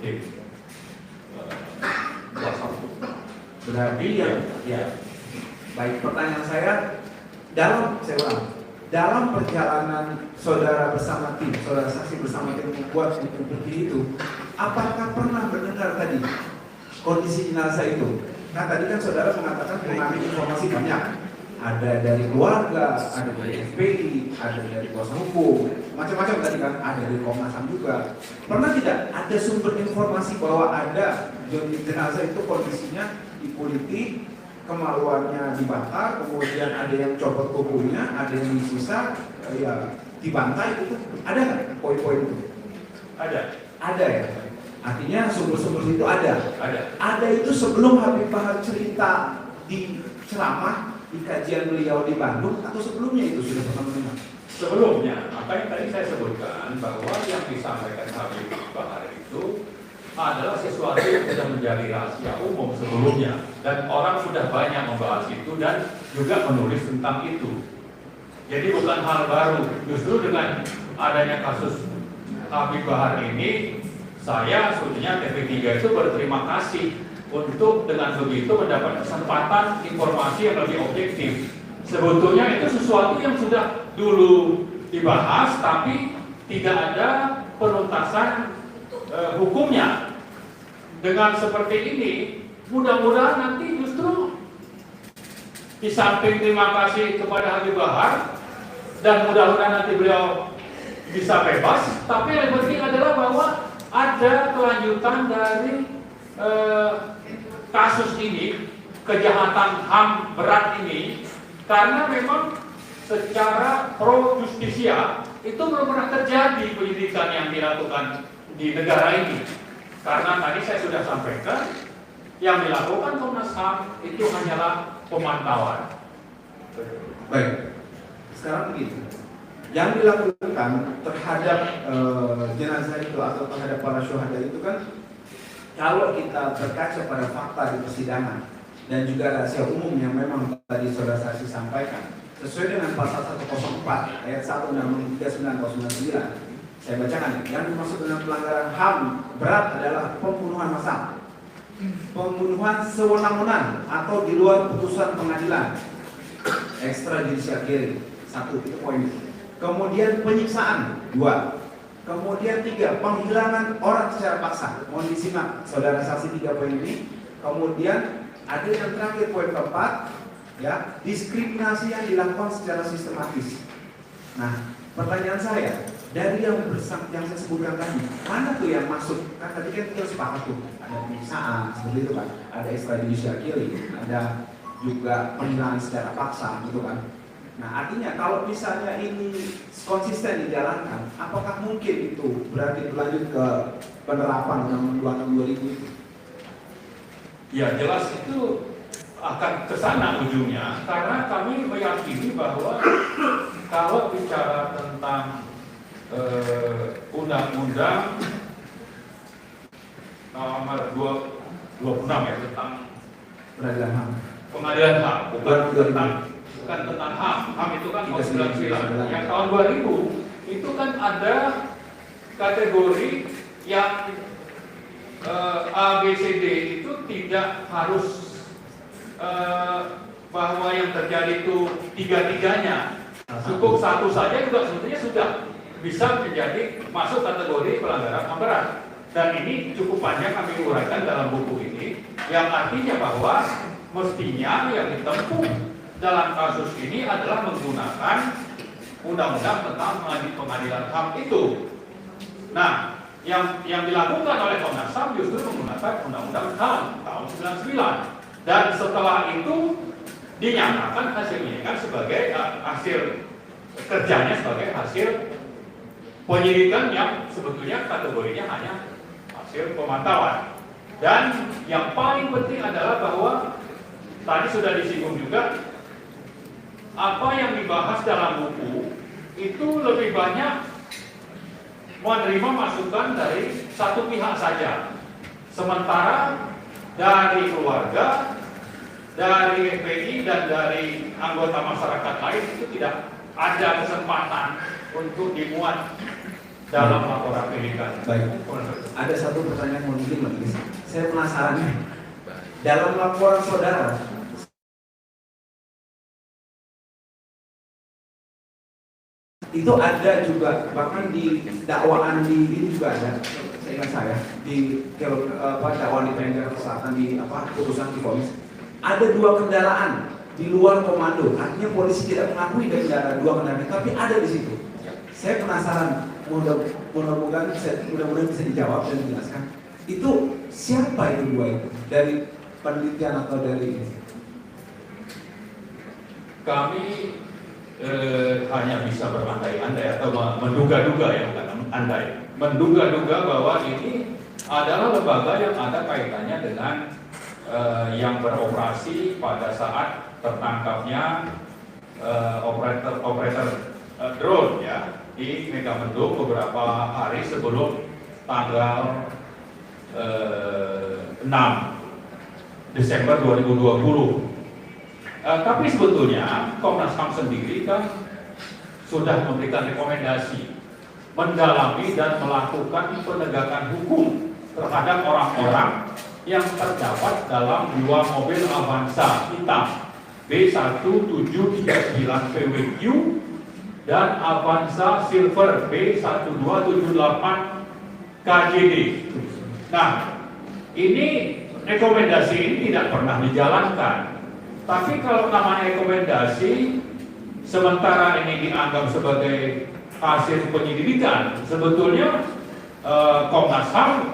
tim kuasa hukum. Berarti ya. Baik, pertanyaan saya dalam perjalanan saudara bersama tim, saudara saksi bersama tim membuat buku putih itu, apakah pernah mendengar tadi kondisi jenazah itu? Nah tadi kan saudara mengatakan mengambil informasi banyak, ada dari keluarga, ada dari FPI, ada dari kuasa hukum, macam-macam tadi kan, ada dari Komnas HAM juga. Pernah tidak ada sumber informasi bahwa ada jenazah itu kondisinya dikuliti, kemaluannya dibakar, kemudian ada yang copot kukunya, ada yang disiksa, ya dibantai, itu ada nggak poin-poin itu? Ada ya. Artinya sumber-sumber itu ada. Ada itu sebelum Habib Bahar cerita di ceramah di kajian beliau di Bandung atau sebelumnya itu sudah pernah mendengar? Sebelumnya, apa yang tadi saya sebutkan bahwa yang disampaikan Habib Bahar itu adalah sesuatu yang sudah menjadi rahasia umum sebelumnya dan orang sudah banyak membahas itu dan juga menulis tentang itu. Jadi bukan hal baru. Justru dengan adanya kasus Habib Bahar ini, saya sebetulnya TV3 itu berterima kasih untuk dengan begitu mendapat kesempatan informasi yang lebih objektif. Sebetulnya itu sesuatu yang sudah dulu dibahas tapi tidak ada penuntasan hukumnya. Dengan seperti ini, mudah-mudahan nanti justru di samping terima kasih kepada Habib Bahar dan mudah-mudahan nanti beliau bisa bebas, tapi yang penting adalah bahwa ada kelanjutan dari kasus ini, kejahatan HAM berat ini, karena memang secara pro justisia itu belum pernah terjadi penyidikan yang dilakukan di negara ini. Karena tadi saya sudah sampaikan, yang dilakukan Komnas HAM itu hanyalah pemantauan. Baik, sekarang begitu. Yang dilakukan terhadap jenazah itu atau terhadap para syuhada itu kan, kalau kita berkaca pada fakta di persidangan dan juga rahasia umum yang memang tadi saudara saksi sampaikan, sesuai dengan pasal 104 ayat 1 Undang-Undang 3909, saya bacakan, yang dimaksud dengan pelanggaran HAM berat adalah pembunuhan massal, pembunuhan sewenang-wenang atau di luar putusan pengadilan, extrajudicial killing, 1 itu poin. Kemudian penyiksaan, 2. Kemudian 3, penghilangan orang secara paksa. Mohon disimak saudara saksi 3 poin ini. Kemudian ada yang terakhir poin keempat, ya, diskriminasi yang dilakukan secara sistematis. Nah, pertanyaan saya, dari yang saya sebutkan tadi, mana tuh yang masuk? Kan tadi kan kita sepakat tuh, ada penyiksaan, seperti itu kan, ada extrajudicial killing, ada juga penghilangan secara paksa, gitu kan. Nah, artinya kalau misalnya ini konsisten dijalankan, apakah mungkin itu berarti berlanjut ke penerapan Undang-Undang 26 2000 itu? Ya jelas itu akan ke sana ujungnya, karena kami meyakini bahwa kalau bicara tentang undang-undang nomor 26 ya tentang Peradilan HAM. pengadilan HAM, bukan tentang HAM. HAM itu kan tahun 99. Yang tahun 2000 itu kan ada kategori yang A, B, C, D itu tidak harus bahwa yang terjadi itu tiga-tiganya, cukup satu saja juga sebetulnya sudah bisa menjadi masuk kategori pelanggaran HAM berat. Dan ini cukup panjang kami uraikan dalam buku ini, yang artinya bahwa mestinya yang ditempuh dalam kasus ini adalah menggunakan undang-undang tentang pengadilan HAM itu. Nah, yang dilakukan oleh Komnas HAM justru menggunakan undang-undang HAM tahun 99. Dan setelah itu dinyatakan hasilnya kan sebagai hasil kerjanya sebagai hasil penyidikan yang sebetulnya kategorinya hanya hasil pemantauan. Dan yang paling penting adalah bahwa tadi sudah disinggung juga, apa yang dibahas dalam buku itu lebih banyak menerima masukan dari satu pihak saja. Sementara dari keluarga, dari FPI dan dari anggota masyarakat lain itu tidak ada kesempatan untuk dimuat dalam laporan pendidikan. Baik. Ada satu pertanyaan mungkin lagi. Saya penasaran nih. Dalam laporan saudara itu ada juga, bahkan di dakwaan di ini juga ada, seingat saya di dakwaan di Pengadilan Selatan di putusan di vonis ada 2 kendaraan di luar komando, artinya polisi tidak mengakui dari kendaraan 2 kendaraan, tapi ada di situ. Saya penasaran, mudah-mudahan bisa dijawab dan dijelaskan. Itu siapa itu 2 itu? Dari penelitian atau dari ini? Kami hanya bisa berandai-andai atau menduga-duga ya, bukan andai. Menduga-duga bahwa ini adalah lembaga yang ada kaitannya dengan yang beroperasi pada saat tertangkapnya operator drone ya di Megamendung beberapa hari sebelum tanggal 6 Desember 2020. Tapi sebetulnya Komnas HAM sendiri kan sudah memberikan rekomendasi mendalami dan melakukan penegakan hukum terhadap orang-orang yang terdapat dalam 2 mobil Avanza hitam B1739 PWQ dan Avanza Silver B1278 KJD. Nah, ini rekomendasi ini tidak pernah dijalankan. Tapi kalau namanya rekomendasi, sementara ini dianggap sebagai hasil penyelidikan, sebetulnya Komnas HAM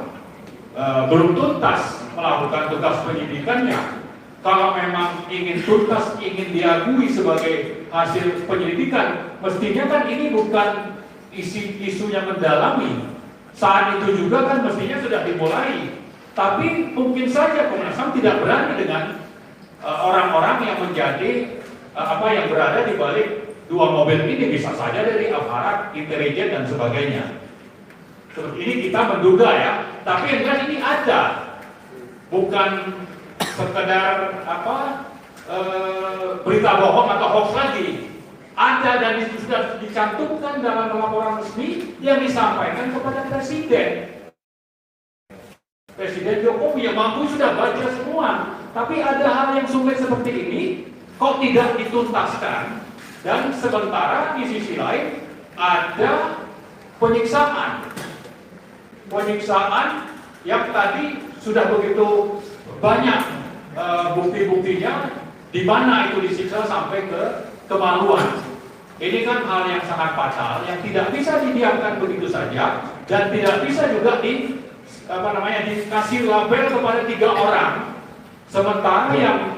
belum tuntas melakukan tugas penyidikannya. Kalau memang ingin tuntas, ingin diakui sebagai hasil penyelidikan, mestinya kan ini bukan isu yang mendalami. Saat itu juga kan mestinya sudah dimulai. Tapi mungkin saja Komnas HAM tidak berani dengan orang-orang yang menjadi yang berada di balik 2 mobil ini, bisa saja dari aparat intelijen dan sebagainya. Seperti ini kita menduga ya, tapi yang jelas ini ada, bukan sekedar berita bohong atau hoax lagi. Ada dan itu sudah dicantumkan dalam laporan resmi yang disampaikan kepada Presiden. Presiden Jokowi yang mampu sudah baca semua. Tapi ada hal yang sulit seperti ini kok tidak dituntaskan, dan sementara di sisi lain ada penyiksaan yang tadi sudah begitu banyak bukti-buktinya, di mana itu disiksa sampai ke kemaluan. Ini kan hal yang sangat fatal yang tidak bisa didiamkan begitu saja dan tidak bisa juga dikasih label kepada 3 orang. Sementara yang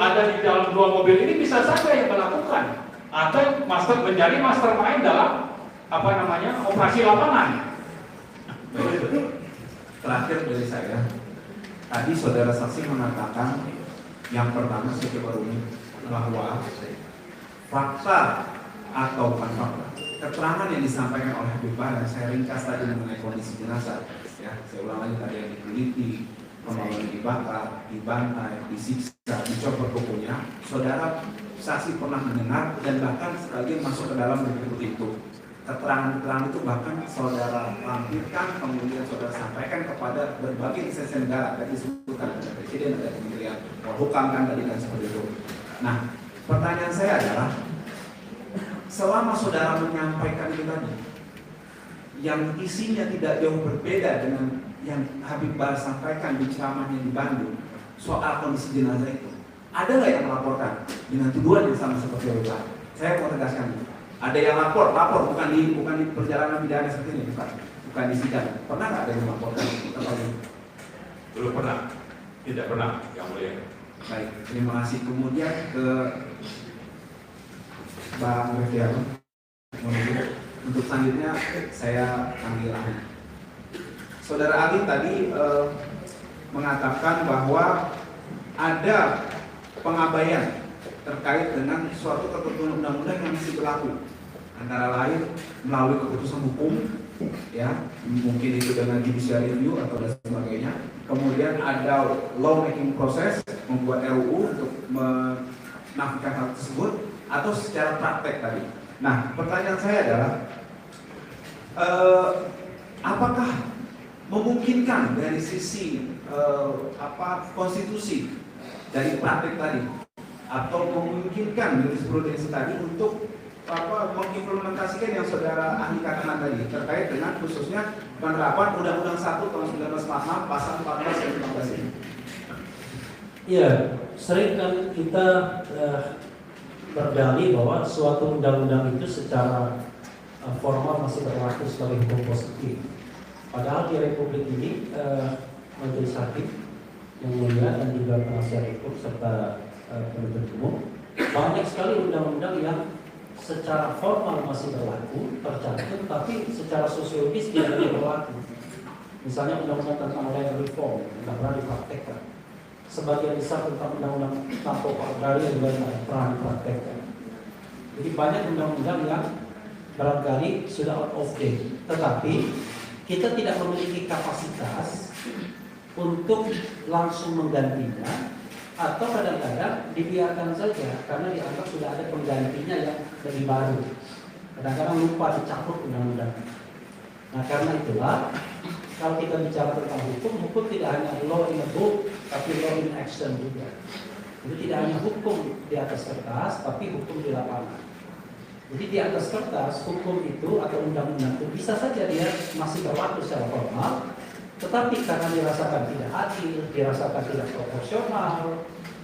ada di dalam 2 mobil ini bisa saja yang melakukan atau menjadi mastermind dalam operasi lapangan. Terakhir dari saya, tadi saudara saksi mengatakan yang pertama saya coba unik bahwa fakta atau bukan fakta, keterangan yang disampaikan oleh Habib Bahar, saya ringkas tadi mengenai kondisi jenazah, ya saya ulang lagi tadi yang dikuliti, kemudian dibakar, dibantai, disiksa, dicopot kukunya, saudara saksi pernah mendengar dan bahkan sebagian masuk ke dalam buku itu. Keterangan-keterangan itu bahkan saudara lampirkan, kemudian saudara sampaikan kepada berbagai instansi negara, tadi disebutkan ada presiden, ada kementerian Polhukam kan tadi kan seperti itu. Nah, pertanyaan saya adalah, selama saudara menyampaikan itu tadi, yang isinya tidak jauh berbeda dengan yang Habib Bahar sampaikan di ceramahnya di Bandung soal kondisi jenazah itu, ada nggak yang melaporkan dengan tuduhan yang sama seperti Habib Bahar? Saya mau tegaskan, ada yang lapor bukan di perjalanan pidana seperti ini, bukan di sidang. Pernah nggak ada yang melaporkan? Belum pernah, tidak pernah, yang mulia. Baik, terima kasih. Kemudian ke Bang Refriano. Untuk selanjutnya saya panggil ahli. Saudara ahli tadi mengatakan bahwa ada pengabaian terkait dengan suatu ketentuan undang-undang yang masih berlaku, antara lain melalui keputusan hukum, ya mungkin itu dengan judicial review atau dan sebagainya. Kemudian ada law making proses, membuat RUU untuk menafikan hal tersebut, atau secara praktek tadi. Nah, pertanyaan saya adalah, apakah memungkinkan dari sisi konstitusi dari praktek tadi, atau memungkinkan jurisprudensi tadi untuk mengimplementasikan yang saudara ahli katakan tadi terkait dengan khususnya penerapan Undang-Undang 1 tahun 1946 pasal 14 dan 15 ini? Iya, sering kan kita berdalih bahwa suatu undang-undang itu secara formal masih berlaku sebagai hukum positif. Padahal di Republik ini majelis hakim yang mulia dan juga penasihat hukum serta penuntut umum, banyak sekali undang-undang yang secara formal masih berlaku, tercantum, tapi secara sosiologis tidak berlaku. Misalnya undang-undang tentang land reform tidak pernah dipraktekkan. Sebagian besar tentang undang-undang narkoba agraria juga tidak pernah dipraktekkan. Jadi banyak undang-undang yang barangkali sudah out of date, tetapi kita tidak memiliki kapasitas untuk langsung menggantinya, atau kadang-kadang dibiarkan saja karena dianggap sudah ada penggantinya yang lebih baru. Kadang-kadang lupa dicabut undang-undang. Nah, karena itulah kalau kita bicara tentang hukum tidak hanya law in a book, tapi law in action juga. Jadi tidak hanya hukum di atas kertas, tapi hukum di lapangan. Jadi di atas kertas, hukum itu atau undang-undang itu bisa saja dia masih berlaku secara formal, tetapi karena dirasakan tidak adil, dirasakan tidak proporsional,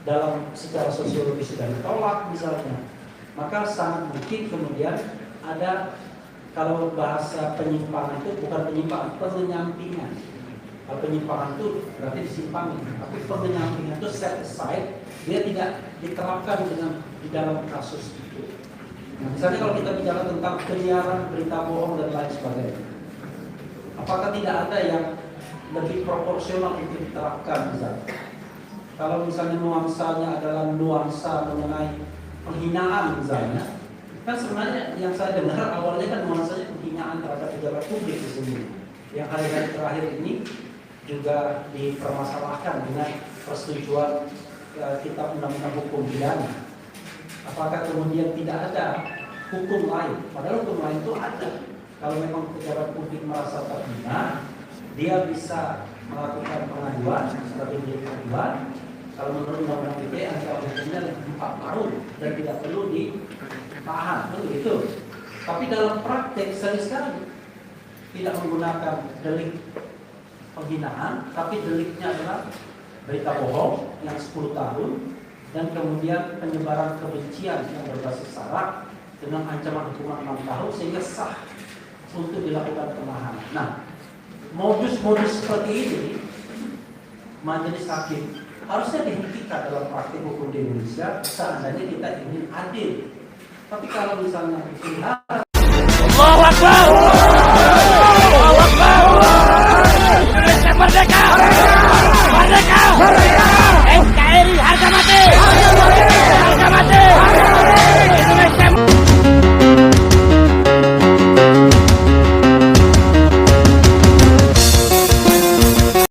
dalam secara sosiologis sudah ditolak misalnya, maka sangat mungkin kemudian ada, kalau bahasa penyimpangan itu bukan penyimpangan, penyampingan. Kalau penyimpangan itu berarti disimpangi, tapi penyampingan itu set aside, dia tidak diterapkan di dalam kasus itu. Nah, misalnya kalau kita bicara tentang penyiaran berita bohong dan lain sebagainya, apakah tidak ada yang lebih proporsional itu diterapkan misalnya? Kalau misalnya nuansanya adalah nuansa mengenai penghinaan misalnya, kan sebenarnya yang saya dengar awalnya kan nuansanya penghinaan terhadap pejabat publik di sini. Yang hari-hari terakhir ini juga dipermasalahkan dengan persetujuan kitab undang-undang hukum pidana. Apakah kemudian tidak ada hukum lain? Padahal hukum lain itu ada. Kalau memang pejabat publik merasa terhina, dia bisa melakukan pengaduan sebagai delik aduan. Kalau menurut undang-undang ITE ancaman hukumnya 4 tahun dan tidak perlu ditahan, begitu. Tapi dalam praktek sering sekali tidak menggunakan delik penghinaan, tapi deliknya adalah berita bohong yang 10 tahun dan kemudian penyebaran kebencian yang berbasis sara dengan ancaman hukuman 6 tahun sehingga sah untuk dilakukan penahanan. Nah, modus-modus seperti ini majelis hakim harusnya dihentikan dalam praktik hukum di Indonesia seandainya kita ingin adil Tapi kalau misalnya dipelihara Allahu Akbar.